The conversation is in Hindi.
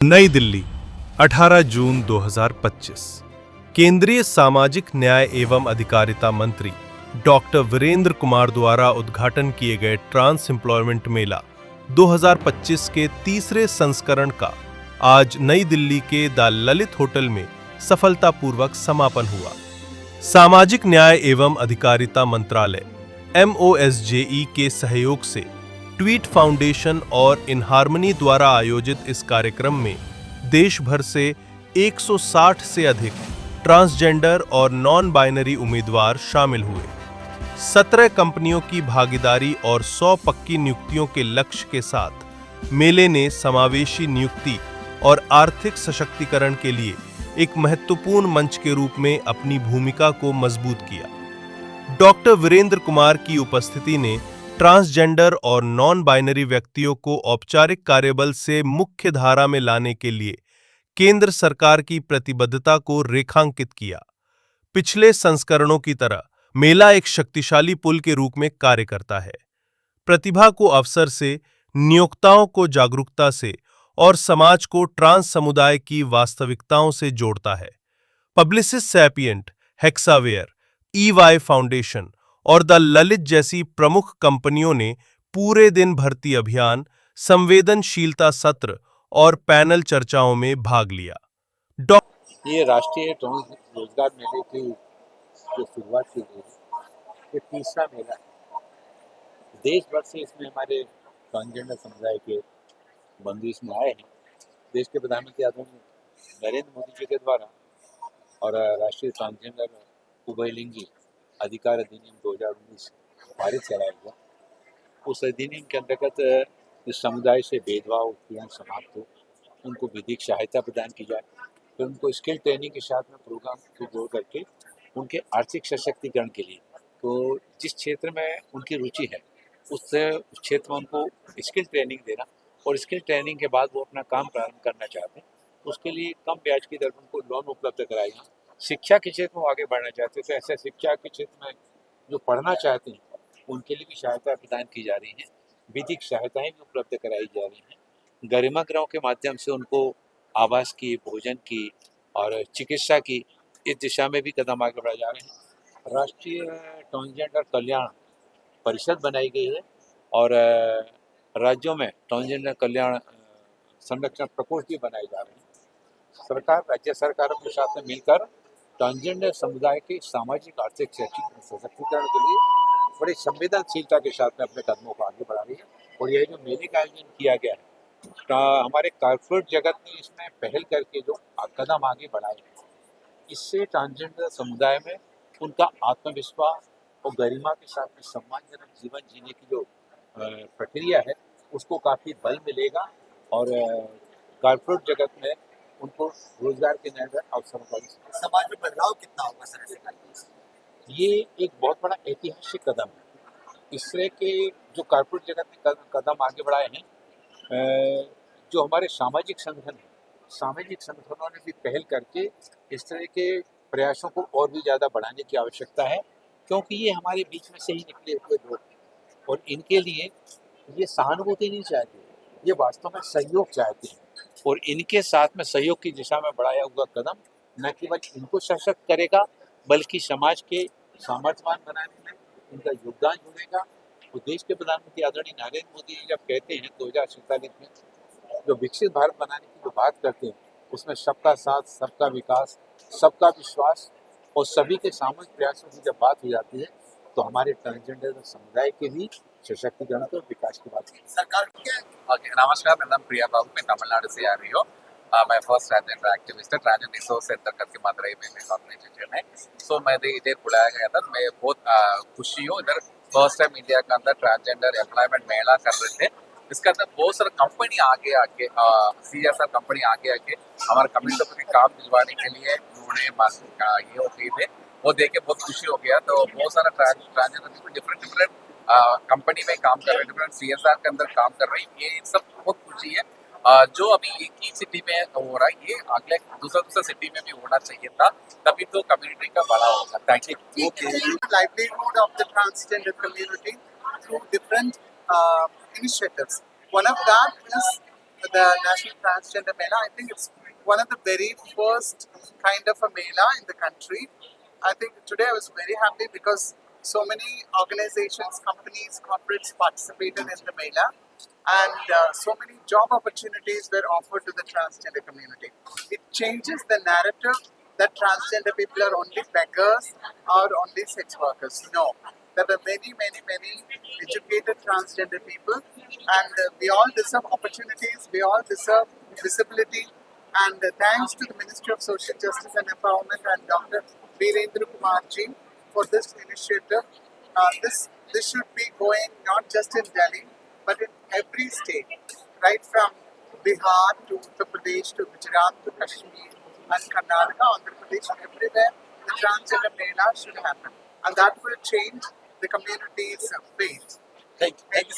नई दिल्ली 18 जून 2025। केंद्रीय सामाजिक न्याय एवं अधिकारिता मंत्री डॉक्टर वीरेंद्र कुमार द्वारा उद्घाटन किए गए ट्रांस एम्प्लॉयमेंट मेला 2025 के तीसरे संस्करण का आज नई दिल्ली के द ललित होटल में सफलतापूर्वक समापन हुआ। सामाजिक न्याय एवं अधिकारिता मंत्रालय MOSJE के सहयोग से ट्वीट फाउंडेशन और इन हार्मनी द्वारा आयोजित इस कार्यक्रम में देश भर से 160 से अधिक ट्रांसजेंडर और नॉन बाइनरी उम्मीदवार शामिल हुए। 17 कंपनियों की भागीदारी और 100 पक्की नियुक्तियों के लक्ष्य के साथ मेले ने समावेशी नियुक्ति और आर्थिक सशक्तिकरण के लिए एक महत्वपूर्ण मंच के रूप में अपनी भूमिका को मजबूत किया। डॉक्टर वीरेंद्र कुमार की उपस्थिति ने ट्रांसजेंडर और नॉन बाइनरी व्यक्तियों को औपचारिक कार्यबल से मुख्य धारा में लाने के लिए केंद्र सरकार की प्रतिबद्धता को रेखांकित किया। पिछले संस्करणों की तरह मेला एक शक्तिशाली पुल के रूप में कार्य करता है। प्रतिभा को अवसर से, नियोक्ताओं को जागरूकता से और समाज को ट्रांस समुदाय की वास्तविकताओं से जोड़ता है। पब्लिसिस्ट सैपिएंट, हेक्सावेयर, EY फाउंडेशन और द ललित जैसी प्रमुख कंपनियों ने पूरे दिन भर्ती अभियान, संवेदनशीलता सत्र और पैनल चर्चाओं में भाग लिया। ये राष्ट्रीय ट्रांस रोजगार मेले की जो शुरुआत की गई है, ये तीसरा मेला है। देश भर से इसमें हमारे ट्रांसजेंडर समुदाय के बंधु इसमें आए हैं। देश के प्रधानमंत्री आदरणीय नरेंद्र मोदी जी के द्वारा और राष्ट्रीय ट्रांसजेंडर उभयलिंगी अधिकार अधिनियम 2019 पारित कराया गया। उस अधिनियम के अंतर्गत इस समुदाय से भेदभाव उत्पीड़न समाप्त हो, उनको विधिक सहायता प्रदान की जाए, फिर उनको स्किल ट्रेनिंग के साथ में प्रोग्राम को जोड़ करके उनके आर्थिक सशक्तिकरण के लिए, तो जिस क्षेत्र में उनकी रुचि है उस क्षेत्र में उनको स्किल ट्रेनिंग देना और स्किल ट्रेनिंग के बाद वो अपना काम प्रारंभ करना चाहते हैं, उसके लिए कम ब्याज की दर पर उनको लोन उपलब्ध कराएगा। शिक्षा के क्षेत्र में आगे बढ़ना चाहते हैं तो ऐसे शिक्षा के क्षेत्र में जो पढ़ना चाहते हैं उनके लिए भी सहायता प्रदान की जा रही है। विधिक सहायताएं भी उपलब्ध कराई जा रही हैं। गरिमा गृहों के माध्यम से उनको आवास की, भोजन की और चिकित्सा की इस दिशा में भी कदम आगे बढ़ाए जा रहे हैं। राष्ट्रीय ट्रांसजेंडर कल्याण परिषद बनाई गई है और राज्यों में ट्रांसजेंडर कल्याण संरक्षण प्रकोष्ठ भी बनाए जा रहे हैं। सरकार राज्य सरकारों के साथ में मिलकर ट्रांसजेंडर समुदाय के सामाजिक, आर्थिक, शैक्षिक सशक्तिकरण के लिए बड़ी संवेदनशीलता के साथ में अपने कदमों को आगे बढ़ा रही है। और यह जो मेले का आयोजन किया गया है, हमारे कॉर्पोरेट जगत ने इसमें पहल करके जो कदम आगे बढ़ाए, इससे ट्रांसजेंडर समुदाय में उनका आत्मविश्वास और गरिमा के साथ में सम्मानजनक जीवन जीने की जो प्रक्रिया है उसको काफ़ी बल मिलेगा और कॉर्पोरेट जगत में उनको रोजगार के नए अवसरों का समाज में बदलाव कितना होगा सर? ये एक बहुत बड़ा ऐतिहासिक कदम है। इस तरह के जो कॉर्पोरेट जगत ने कदम आगे बढ़ाए हैं, जो हमारे सामाजिक संगठनों ने भी पहल करके इस तरह के प्रयासों को और भी ज़्यादा बढ़ाने की आवश्यकता है, क्योंकि ये हमारे बीच में से ही निकले हुए लोग हैं और इनके लिए ये सहानुभूति नहीं चाहते, ये वास्तव में सहयोग चाहते हैं। और इनके साथ में सहयोग की दिशा में बढ़ाया हुआ कदम न केवल इनको सशक्त करेगा बल्कि समाज के सामर्थ्यवान बनाने में इनका योगदान जुड़ेगा। और देश के प्रधानमंत्री आदरणीय नरेंद्र मोदी जी जब कहते हैं 2047 में जो विकसित भारत बनाने की जो बात करते हैं, उसमें सबका साथ, सबका विकास, सबका विश्वास और सभी के सामूहिक प्रयासों की जब बात हो जाती है तो हमारे ट्रांसजेंडर समुदाय के भी सशक्तिकरण और विकास की बात है। सरकार क्या? नमस्कार, मेरा नाम प्रिया बाबू, मैं तमिलनाडु से आ रही हूँ। मैं फर्स्ट ट्रांसजेंडर एक्टिविस्ट है, ट्रांसजेंडर रिसोर्स सेंटर करके मदुरई में मेरी ऑर्गेनाइजेशन है। सो मैं इधर बुलाया गया था, मैं बहुत खुशी हूँ। इधर फर्स्ट टाइम इंडिया के अंदर ट्रांसजेंडर एम्प्लॉयमेंट मेला कर रहे थे। इसके अंदर बहुत सारा कंपनी आगे आके CSR कंपनी आगे आके हमारे कम्युनिटी को भी काम दिलवाने के लिए उन्होंने ये हो गई थे, वो देख के बहुत खुशी हो गया। तो बहुत सारा ट्रांसजेंडर डिफरेंट कंपनी में काम कर रहे हैं, डिफरेंट CSR के अंदर काम कर रहे हैं। ये सब बहुत खुशी है। जो अभी एक ही सिटी में हो रहा है, ये अगले दूसरा सिटी में भी होना चाहिए था, तभी तो कम्युनिटी का बड़ा होगा। Thank you. Livelihood of the transgender community through different initiatives. One of that is the National Transgender Mela. I think it's one of the very first kind of a Mela in the country. I think today I was very happy because so many organizations, companies, corporates participated in the Mela, and so many job opportunities were offered to the transgender community. It changes the narrative that transgender people are only beggars or only sex workers. No, there are many, many, many educated transgender people, and we all deserve opportunities, we all deserve visibility. And thanks to the Ministry of Social Justice and Empowerment and Dr. Virendra Kumar ji for this initiative. This should be going not just in Delhi, but in every state, right from Bihar to Uttar Pradesh to Gujarat to Kashmir and Karnataka, Andhra Pradesh, everywhere the transgender Mela should happen, and that will change the community's fate. Thank you.